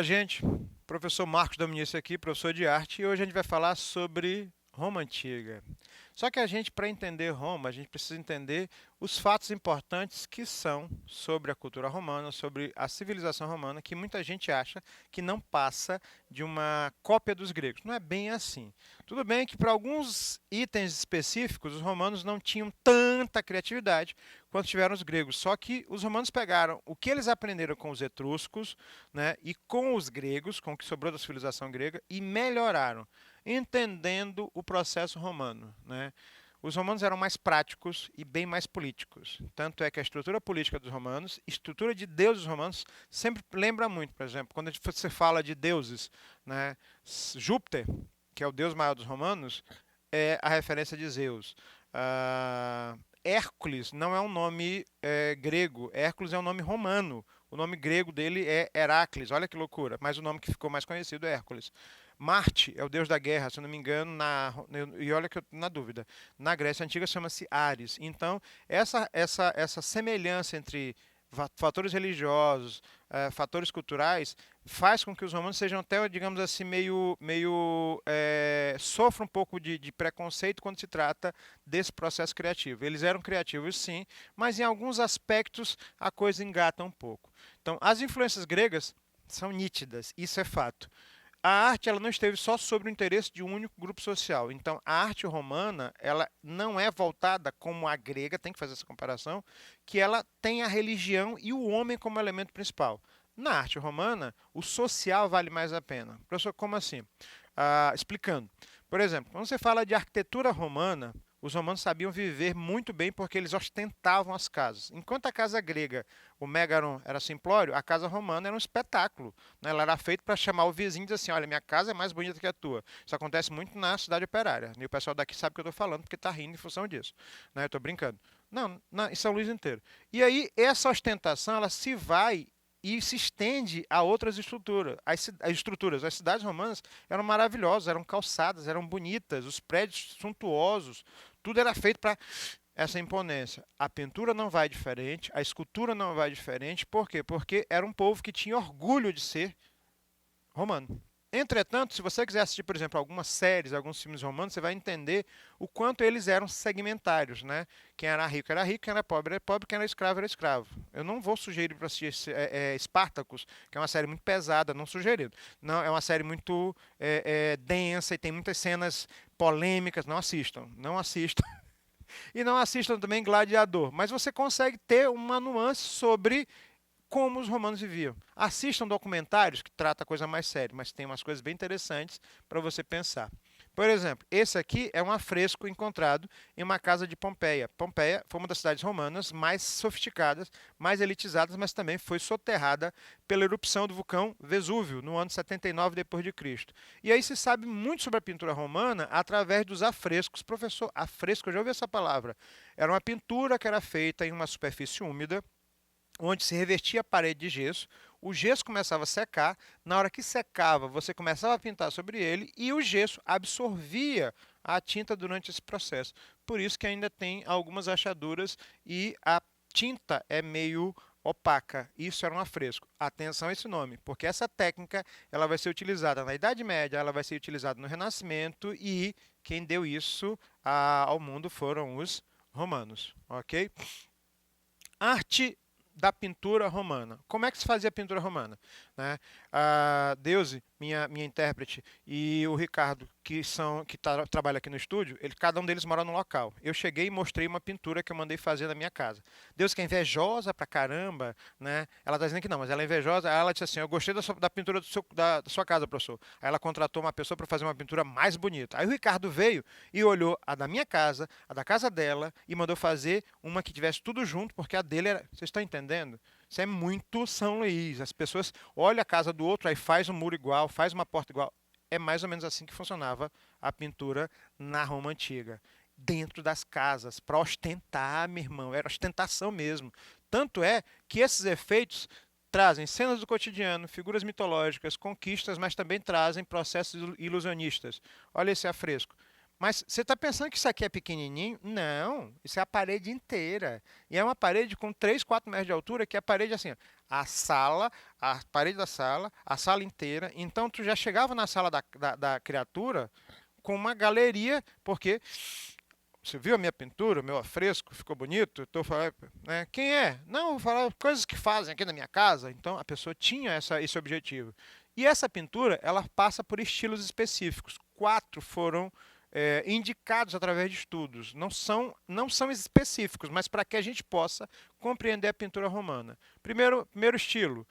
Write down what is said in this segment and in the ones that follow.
Olá, gente. Professor Marcos Dominici aqui, professor de arte, e hoje a gente vai falar sobre Roma Antiga. Só que a gente, para entender Roma, a gente precisa entender os fatos importantes que são sobre a cultura romana, sobre a civilização romana, que muita gente acha que não passa de uma cópia dos gregos. Não é bem assim. Tudo bem que para alguns itens específicos, os romanos não tinham tanta criatividade quanto tiveram os gregos. Só que os romanos pegaram o que eles aprenderam com os etruscos, né, e com os gregos, com o que sobrou da civilização grega, e melhoraram, entendendo o processo romano, né? Os romanos eram mais práticos e bem mais políticos. Tanto é que a estrutura política dos romanos, estrutura de deuses romanos, sempre lembra muito, por exemplo, quando você fala de deuses, né? Júpiter, que é o deus maior dos romanos, é a referência de Zeus. Hércules não é um nome grego, Hércules é um nome romano. O nome grego dele é Heracles, olha que loucura, mas o nome que ficou mais conhecido é Hércules. Marte é o deus da guerra, se eu não me engano, e olha que eu na dúvida, na Grécia Antiga chama-se Ares. Então, essa semelhança entre fatores religiosos, fatores culturais, faz com que os romanos sejam até, digamos assim, sofram um pouco de preconceito quando se trata desse processo criativo. Eles eram criativos, sim, mas em alguns aspectos a coisa engata um pouco. Então, as influências gregas são nítidas, isso é fato. A arte ela não esteve só sobre o interesse de um único grupo social. Então, a arte romana ela não é voltada como a grega, tem que fazer essa comparação, que ela tem a religião e o homem como elemento principal. Na arte romana, o social vale mais a pena. Professor, como assim? Explicando. Por exemplo, quando você fala de arquitetura romana, os romanos sabiam viver muito bem porque eles ostentavam as casas. Enquanto a casa grega, o megaron, era simplório, a casa romana era um espetáculo, né? Ela era feita para chamar o vizinho e dizer assim: olha, minha casa é mais bonita que a tua. Isso acontece muito na cidade operária. E o pessoal daqui sabe o que eu estou falando porque está rindo em função disso. Né? Eu estou brincando. Não, em São Luís inteiro. E aí, essa ostentação, ela se vai e se estende a outras estruturas. As cidades romanas eram maravilhosas, eram calçadas, eram bonitas, os prédios suntuosos, tudo era feito para essa imponência. A pintura não vai diferente, a escultura não vai diferente. Por quê? Porque era um povo que tinha orgulho de ser romano. Entretanto, se você quiser assistir, por exemplo, algumas séries, alguns filmes romanos, você vai entender o quanto eles eram segmentários, né? Quem era rico, quem era pobre, quem era escravo. Eu não vou sugerir para assistir Spartacus, que é uma série muito pesada, não sugerido. Não, é uma série muito densa e tem muitas cenas polêmicas, não assistam, não assistam. E não assistam também Gladiador, mas você consegue ter uma nuance sobre como os romanos viviam. Assistam documentários que tratam a coisa mais séria, mas tem umas coisas bem interessantes para você pensar. Por exemplo, esse aqui é um afresco encontrado em uma casa de Pompeia. Pompeia foi uma das cidades romanas mais sofisticadas, mais elitizadas, mas também foi soterrada pela erupção do vulcão Vesúvio no ano 79 depois de Cristo. E aí se sabe muito sobre a pintura romana através dos afrescos. Professor, afresco, eu já ouvi essa palavra. Era uma pintura que era feita em uma superfície úmida, onde se revestia a parede de gesso, o gesso começava a secar, na hora que secava, você começava a pintar sobre ele e o gesso absorvia a tinta durante esse processo. Por isso que ainda tem algumas rachaduras e a tinta é meio opaca. Isso era um afresco. Atenção a esse nome, porque essa técnica ela vai ser utilizada na Idade Média, ela vai ser utilizada no Renascimento e quem deu isso ao mundo foram os romanos, ok? Arte da pintura romana. Como é que se fazia a pintura romana? Né? A Deuse, minha intérprete, e o Ricardo, que trabalha aqui no estúdio, cada um deles mora num local. Eu cheguei e mostrei uma pintura que eu mandei fazer na minha casa. Deus que é invejosa pra caramba, né? Ela tá dizendo que não, mas ela é invejosa. Aí ela disse assim: eu gostei da pintura da sua casa, professor. Aí ela contratou uma pessoa para fazer uma pintura mais bonita. Aí o Ricardo veio e olhou a da minha casa, a da casa dela, e mandou fazer uma que tivesse tudo junto, porque a dele era. Vocês estão entendendo? Isso é muito São Luís. As pessoas olham a casa do outro, aí faz um muro igual, faz uma porta igual. É mais ou menos assim que funcionava a pintura na Roma Antiga. Dentro das casas, para ostentar, meu irmão, era ostentação mesmo. Tanto é que esses efeitos trazem cenas do cotidiano, figuras mitológicas, conquistas, mas também trazem processos ilusionistas. Olha esse afresco. Mas você está pensando que isso aqui é pequenininho? Não, isso é a parede inteira. E é uma parede com 3, 4 metros de altura, que é a parede assim, ó, a sala, a parede da sala, a sala inteira. Então tu já chegava na sala da criatura com uma galeria, porque você viu a minha pintura, o meu afresco, ficou bonito? Estou falando, né? Quem é? Não, vou falar coisas que fazem aqui na minha casa. Então a pessoa tinha esse objetivo. E essa pintura, ela passa por estilos específicos. 4 foram indicados através de estudos. Não são específicos, mas para que a gente possa compreender a pintura romana. Primeiro estilo,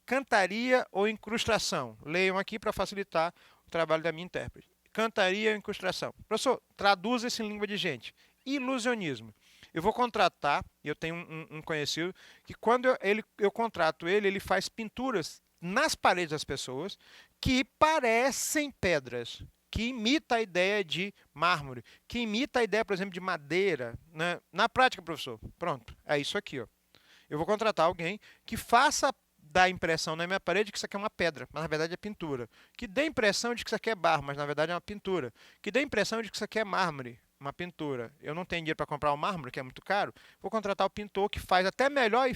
cantaria ou incrustação. Leiam aqui para facilitar o trabalho da minha intérprete. Cantaria ou incrustação. Professor, traduza isso em língua de gente. Ilusionismo. Eu vou contratar, eu tenho um conhecido, que quando eu contrato ele, ele faz pinturas nas paredes das pessoas que parecem pedras, que imita a ideia de mármore, que imita a ideia, por exemplo, de madeira. Né? Na prática, professor, pronto, é isso aqui. Ó. Eu vou contratar alguém que faça dar a impressão na minha parede que isso aqui é uma pedra, mas na verdade é pintura. Que dê a impressão de que isso aqui é barro, mas na verdade é uma pintura. Que dê a impressão de que isso aqui é mármore, uma pintura. Eu não tenho dinheiro para comprar o mármore, que é muito caro. Vou contratar o pintor que faz até melhor e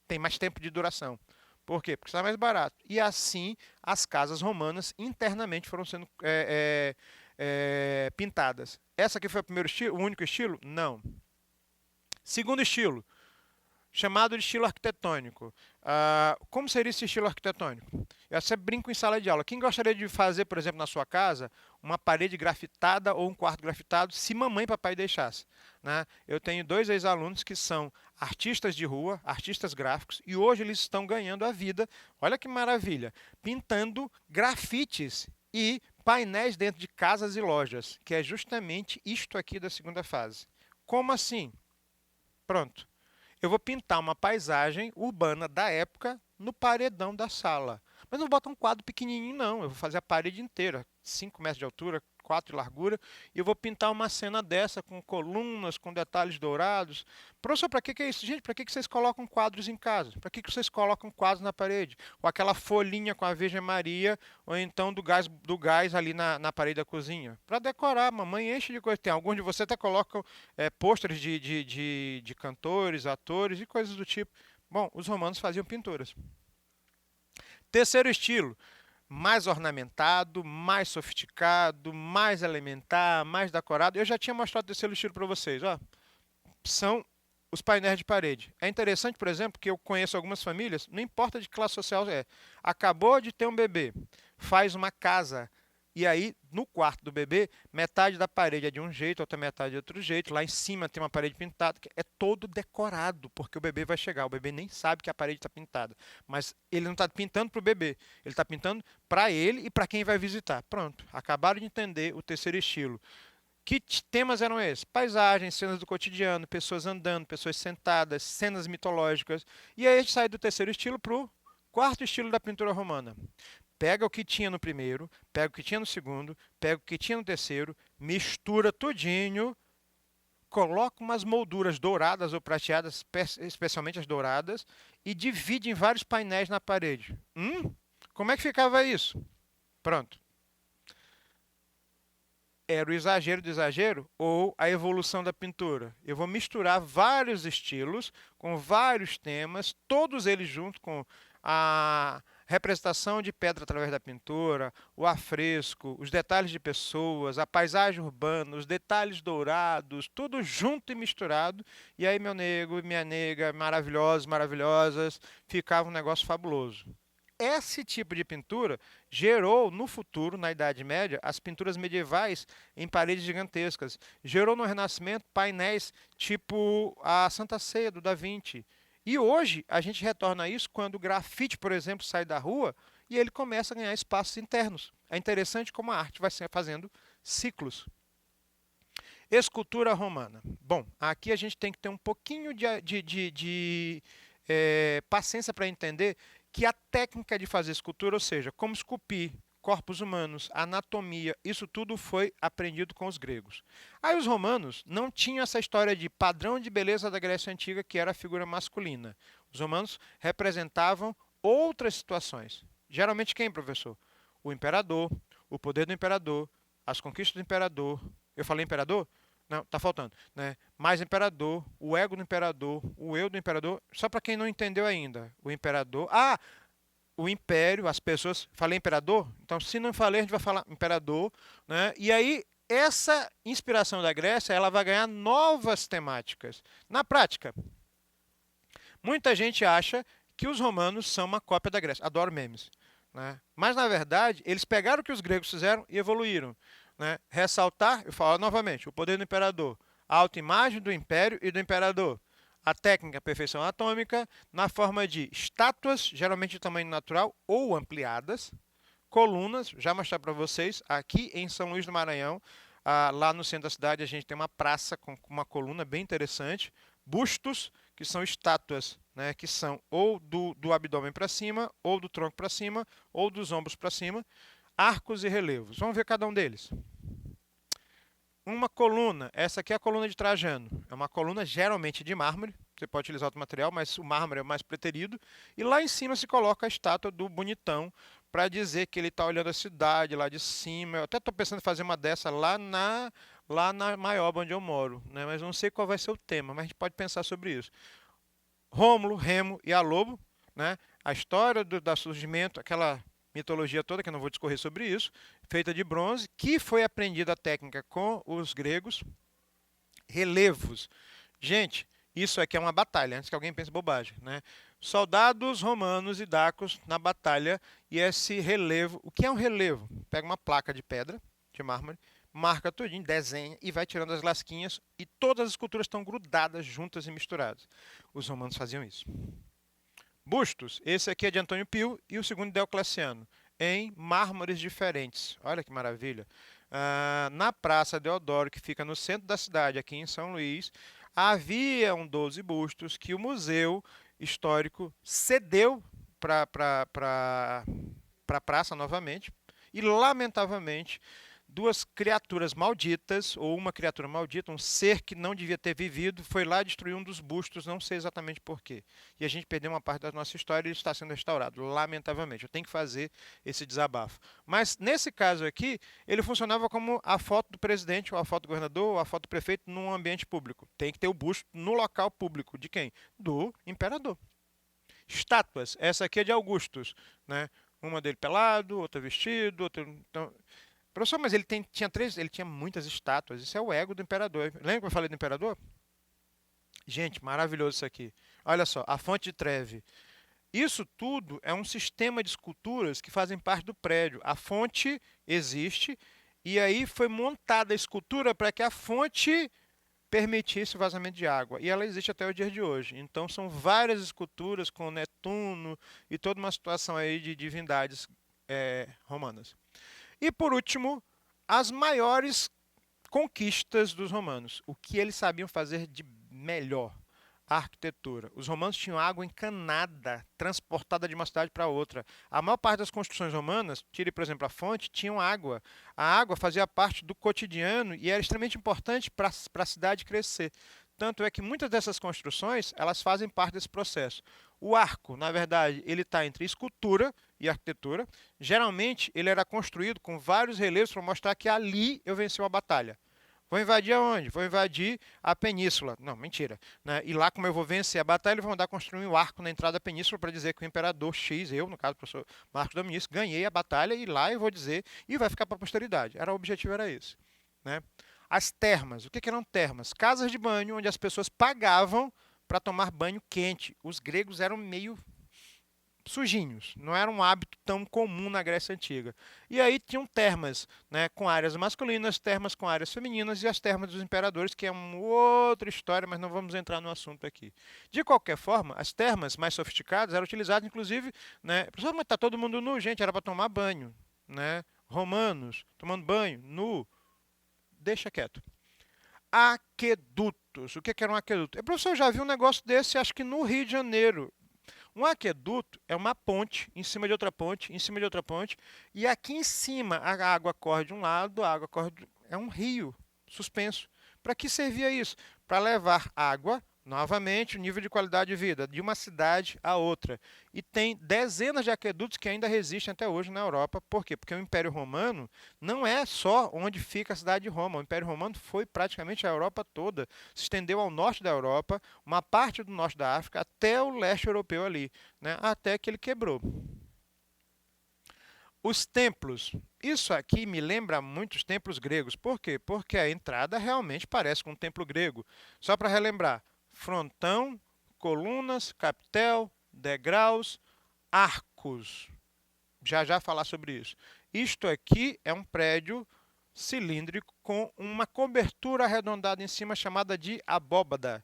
tem mais tempo de duração. Por quê? Porque está mais barato. E assim as casas romanas internamente foram sendo pintadas. Essa aqui foi o primeiro estilo, o único estilo? Não. Segundo estilo, chamado de estilo arquitetônico. Como seria esse estilo arquitetônico? Eu sempre brinco em sala de aula. Quem gostaria de fazer, por exemplo, na sua casa, uma parede grafitada ou um quarto grafitado, se mamãe e papai deixassem? Né? Eu tenho 2 ex-alunos que são artistas de rua, artistas gráficos, e hoje eles estão ganhando a vida, olha que maravilha, pintando grafites e painéis dentro de casas e lojas, que é justamente isto aqui da segunda fase. Como assim? Pronto. Eu vou pintar uma paisagem urbana da época no paredão da sala. Mas não vou botar um quadro pequenininho, não. Eu vou fazer a parede inteira, 5 metros de altura, 4 de largura, e eu vou pintar uma cena dessa com colunas, com detalhes dourados. Professor, para que é isso? Gente, para que vocês colocam quadros em casa? Para que vocês colocam quadros na parede? Ou aquela folhinha com a Virgem Maria, ou então do gás ali na parede da cozinha? Para decorar, mamãe enche de coisa. Tem alguns de vocês até colocam pôsteres de cantores, atores e coisas do tipo. Bom, os romanos faziam pinturas. Terceiro estilo, mais ornamentado, mais sofisticado, mais elementar, mais decorado. Eu já tinha mostrado o terceiro estilo para vocês. Ó. São os painéis de parede. É interessante, por exemplo, que eu conheço algumas famílias, não importa de que classe social é, acabou de ter um bebê, faz uma casa, e aí no quarto do bebê, metade da parede é de um jeito, outra metade de outro jeito, lá em cima tem uma parede pintada, que é todo decorado, porque o bebê vai chegar, o bebê nem sabe que a parede está pintada, mas ele não está pintando para o bebê, ele está pintando para ele e para quem vai visitar. Pronto, acabaram de entender o terceiro estilo. Que temas eram esses? Paisagens, cenas do cotidiano, pessoas andando, pessoas sentadas, cenas mitológicas. E aí a gente sai do terceiro estilo para o quarto estilo da pintura romana. Pega o que tinha no primeiro, pega o que tinha no segundo, pega o que tinha no terceiro, mistura tudinho, coloca umas molduras douradas ou prateadas, especialmente as douradas, e divide em vários painéis na parede. Como é que ficava isso? Pronto. Era o exagero do exagero ou a evolução da pintura. Eu vou misturar vários estilos, com vários temas, todos eles juntos com a representação de pedra através da pintura, o afresco, os detalhes de pessoas, a paisagem urbana, os detalhes dourados, tudo junto e misturado. E aí, meu nego e minha nega, maravilhosos, maravilhosas, ficava um negócio fabuloso. Esse tipo de pintura gerou no futuro, na Idade Média, as pinturas medievais em paredes gigantescas. Gerou no Renascimento painéis tipo a Santa Ceia do Da Vinci. E hoje a gente retorna a isso quando o grafite, por exemplo, sai da rua e ele começa a ganhar espaços internos. É interessante como a arte vai fazendo ciclos. Escultura romana. Bom, aqui a gente tem que ter um pouquinho de paciência para entender que a técnica de fazer escultura, ou seja, como esculpir corpos humanos, anatomia, isso tudo foi aprendido com os gregos. Aí os romanos não tinham essa história de padrão de beleza da Grécia Antiga, que era a figura masculina. Os romanos representavam outras situações. Geralmente quem, professor? O imperador, o poder do imperador, as conquistas do imperador. Eu falei imperador? Não, tá faltando, né? Mais imperador, o ego do imperador, o eu do imperador. Só para quem não entendeu ainda, o imperador. Ah, o império, as pessoas. Falei imperador? Então, se não falei, a gente vai falar imperador, né? E aí, essa inspiração da Grécia, ela vai ganhar novas temáticas. Na prática, muita gente acha que os romanos são uma cópia da Grécia. Adoro memes. Né? Mas, na verdade, eles pegaram o que os gregos fizeram e evoluíram. Né? Ressaltar, eu falo novamente, o poder do imperador, a autoimagem do império e do imperador. A técnica, a perfeição atômica, na forma de estátuas, geralmente de tamanho natural ou ampliadas, colunas, já mostrar para vocês, aqui em São Luís do Maranhão, lá no centro da cidade, a gente tem uma praça com uma coluna bem interessante, bustos, que são estátuas, né, que são ou do abdômen para cima, ou do tronco para cima, ou dos ombros para cima, arcos e relevos. Vamos ver cada um deles. Uma coluna, essa aqui é a coluna de Trajano. É uma coluna geralmente de mármore, você pode utilizar outro material, mas o mármore é o mais preterido. E lá em cima se coloca a estátua do bonitão, para dizer que ele está olhando a cidade lá de cima. Eu até estou pensando em fazer uma dessa lá na Maioba, onde eu moro, né? Mas não sei qual vai ser o tema, mas a gente pode pensar sobre isso. Rômulo, Remo e a Lobo, né? A história do surgimento, aquela mitologia toda, que eu não vou discorrer sobre isso, feita de bronze, que foi aprendida a técnica com os gregos. Relevos. Gente, isso aqui é uma batalha, antes que alguém pense bobagem, né? Soldados romanos e dacos na batalha e esse relevo. O que é um relevo? Pega uma placa de pedra, de mármore, marca tudinho, desenha e vai tirando as lasquinhas e todas as esculturas estão grudadas, juntas e misturadas. Os romanos faziam isso. Bustos. Esse aqui é de Antônio Pio e o segundo Diocleciano, em mármores diferentes. Olha que maravilha. Na Praça Deodoro, que fica no centro da cidade, aqui em São Luís, havia 12 bustos que o Museu Histórico cedeu para a praça novamente. E, lamentavelmente, duas criaturas malditas, ou uma criatura maldita, um ser que não devia ter vivido, foi lá destruir um dos bustos, não sei exatamente porquê. E a gente perdeu uma parte da nossa história e ele está sendo restaurado, lamentavelmente. Eu tenho que fazer esse desabafo. Mas, nesse caso aqui, ele funcionava como a foto do presidente, ou a foto do governador, ou a foto do prefeito num ambiente público. Tem que ter o busto no local público. De quem? Do imperador. Estátuas. Essa aqui é de Augustus, né? Uma dele pelado, outra vestido, outra... Então, professor, mas ele tinha muitas estátuas. Isso é o ego do imperador. Lembra que eu falei do imperador? Gente, maravilhoso isso aqui. Olha só, a fonte de Trevi. Isso tudo é um sistema de esculturas que fazem parte do prédio. A fonte existe e aí foi montada a escultura para que a fonte permitisse o vazamento de água. E ela existe até o dia de hoje. Então são várias esculturas com Netuno e toda uma situação aí de divindades romanas. E por último, as maiores conquistas dos romanos. O que eles sabiam fazer de melhor? A arquitetura. Os romanos tinham água encanada, transportada de uma cidade para outra. A maior parte das construções romanas, tire por exemplo a fonte, tinham água. A água fazia parte do cotidiano e era extremamente importante para a cidade crescer. Tanto é que muitas dessas construções, elas fazem parte desse processo. O arco, na verdade, ele está entre escultura e arquitetura. Geralmente, ele era construído com vários relevos para mostrar que ali eu venci uma batalha. Vou invadir aonde? Vou invadir a península. Não, mentira. Né? E lá, como eu vou vencer a batalha, eles vão mandar construir um arco na entrada da península para dizer que o imperador X, eu, no caso, o professor Marcos Dominici, ganhei a batalha e lá eu vou dizer e vai ficar para a posteridade. O objetivo era esse. Né? As termas. O que eram termas? Casas de banho onde as pessoas pagavam para tomar banho quente. Os gregos eram meio sujinhos, não era um hábito tão comum na Grécia Antiga. E aí tinham termas, né, com áreas masculinas, termas com áreas femininas e as termas dos imperadores, que é uma outra história, mas não vamos entrar no assunto aqui. De qualquer forma, as termas mais sofisticadas eram utilizadas, inclusive, né, professor, mas está todo mundo nu, gente, era para tomar banho, né? Romanos tomando banho, nu, deixa quieto. Aquedutos. O que era um aqueduto? Professor, já viu um negócio desse, acho que no Rio de Janeiro. Um aqueduto é uma ponte em cima de outra ponte, em cima de outra ponte, e aqui em cima a água corre de um lado, a água corre é um rio suspenso. Para que servia isso? Para levar água Novamente, o nível de qualidade de vida de uma cidade a outra. E tem dezenas de aquedutos que ainda resistem até hoje na Europa. Por quê? Porque o Império Romano não é só onde fica a cidade de Roma. O Império Romano foi praticamente a Europa toda. Se estendeu ao norte da Europa, uma parte do norte da África, até o leste europeu ali, né? Até que ele quebrou. Os templos. Isso aqui me lembra muito os templos gregos. Por quê? Porque a entrada realmente parece com um templo grego. Só para relembrar: frontão, colunas, capitel, degraus, arcos. Já já falar sobre isso. Isto aqui é um prédio cilíndrico com uma cobertura arredondada em cima chamada de abóbada.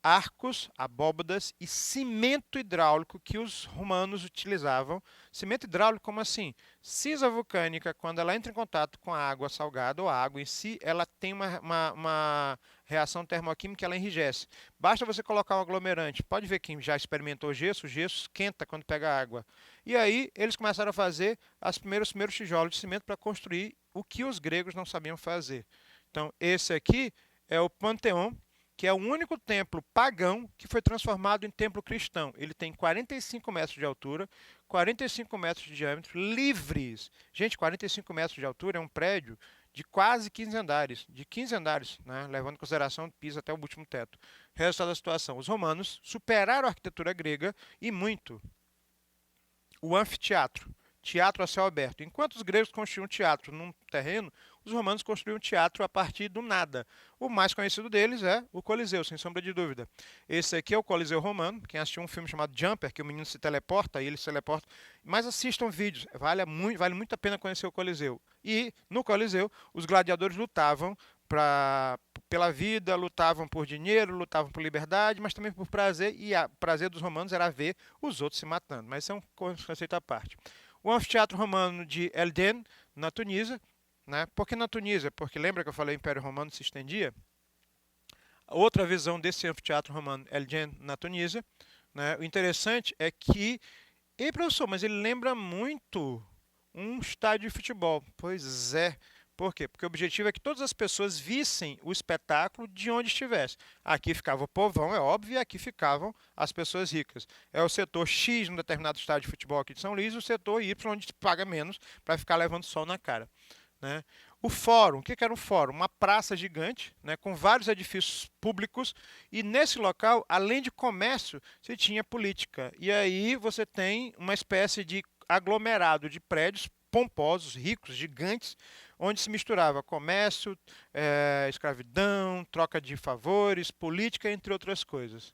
Arcos, abóbadas e cimento hidráulico que os romanos utilizavam. Cimento hidráulico, como assim? Cisa vulcânica, quando ela entra em contato com a água salgada ou a água em si, ela tem uma reação termoquímica, ela enrijece. Basta você colocar um aglomerante. Pode ver quem já experimentou gesso, o gesso esquenta quando pega água. E aí eles começaram a fazer os primeiros tijolos de cimento para construir o que os gregos não sabiam fazer. Então, esse aqui é o Panteão, que é o único templo pagão que foi transformado em templo cristão. Ele tem 45 metros de altura, 45 metros de diâmetro, livres. Gente, 45 metros de altura é um prédio de quase 15 andares, de 15 andares, né, levando em consideração o piso até o último teto. Resultado da situação, os romanos superaram a arquitetura grega e muito. O anfiteatro, teatro a céu aberto. Enquanto os gregos construíam teatro num terreno, os romanos construíam teatro a partir do nada. O mais conhecido deles é o Coliseu, sem sombra de dúvida. Esse aqui é o Coliseu Romano. Quem assistiu um filme chamado Jumper, que o menino se teleporta e ele se teleporta. Mas assistam vídeos, vale muito a pena conhecer o Coliseu. E no Coliseu, os gladiadores lutavam pela vida, lutavam por dinheiro, lutavam por liberdade, mas também por prazer, e o prazer dos romanos era ver os outros se matando. Mas isso é um conceito à parte. O anfiteatro romano de Elden, na Tunísia, né? Por que na Tunísia? Porque lembra que eu falei que o Império Romano se estendia? Outra visão desse anfiteatro romano, Elden, na Tunísia, né? O interessante é que, ei professor, mas ele lembra muito um estádio de futebol. Pois é. Por quê? Porque o objetivo é que todas as pessoas vissem o espetáculo de onde estivesse. Aqui ficava o povão, é óbvio, e aqui ficavam as pessoas ricas. É o setor X num determinado estádio de futebol aqui de São Luís, e o setor Y onde se paga menos para ficar levando sol na cara. Né? O fórum, o que era um fórum? Uma praça gigante, né, com vários edifícios públicos, e nesse local, além de comércio, você tinha política. E aí você tem uma espécie de aglomerado de prédios pomposos, ricos, gigantes, onde se misturava comércio, escravidão, troca de favores, política, entre outras coisas.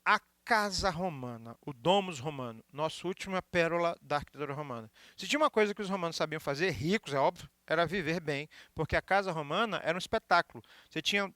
A Casa Romana, o Domus Romano, nossa última pérola da arquitetura romana. Se tinha uma coisa que os romanos sabiam fazer, ricos, é óbvio, era viver bem, porque a Casa Romana era um espetáculo. Você tinha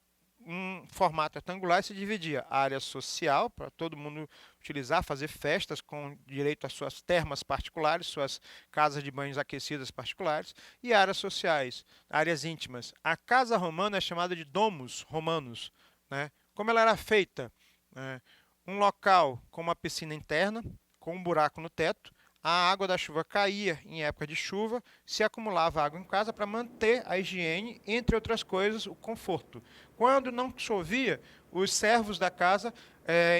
um formato retangular e se dividia a área social, para todo mundo utilizar, fazer festas com direito às suas termas particulares, suas casas de banhos aquecidas particulares, e áreas sociais, áreas íntimas. A Casa Romana é chamada de Domus Romanus. Né? Como ela era feita? Né? Um local com uma piscina interna, com um buraco no teto. A água da chuva caía em época de chuva, se acumulava água em casa para manter a higiene, entre outras coisas, o conforto. Quando não chovia, os servos da casa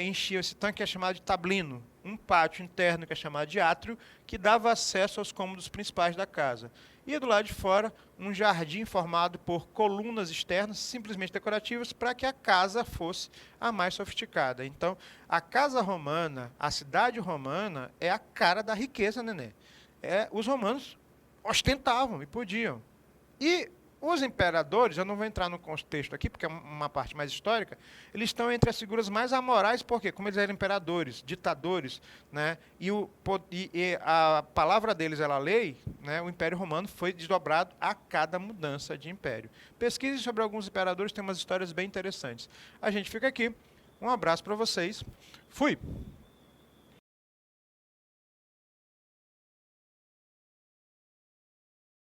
enchiam esse tanque que é chamado de tablino, um pátio interno que é chamado de átrio, que dava acesso aos cômodos principais da casa. E do lado de fora, um jardim formado por colunas externas, simplesmente decorativas, para que a casa fosse a mais sofisticada. Então, a casa romana, a cidade romana, é a cara da riqueza, nenê. Os romanos ostentavam e podiam. E os imperadores, eu não vou entrar no contexto aqui, porque é uma parte mais histórica, eles estão entre as figuras mais amorais, porque como eles eram imperadores, ditadores, né, e a palavra deles era a lei, né, o Império Romano foi desdobrado a cada mudança de império. Pesquise sobre alguns imperadores, tem umas histórias bem interessantes. A gente fica aqui, um abraço para vocês, fui!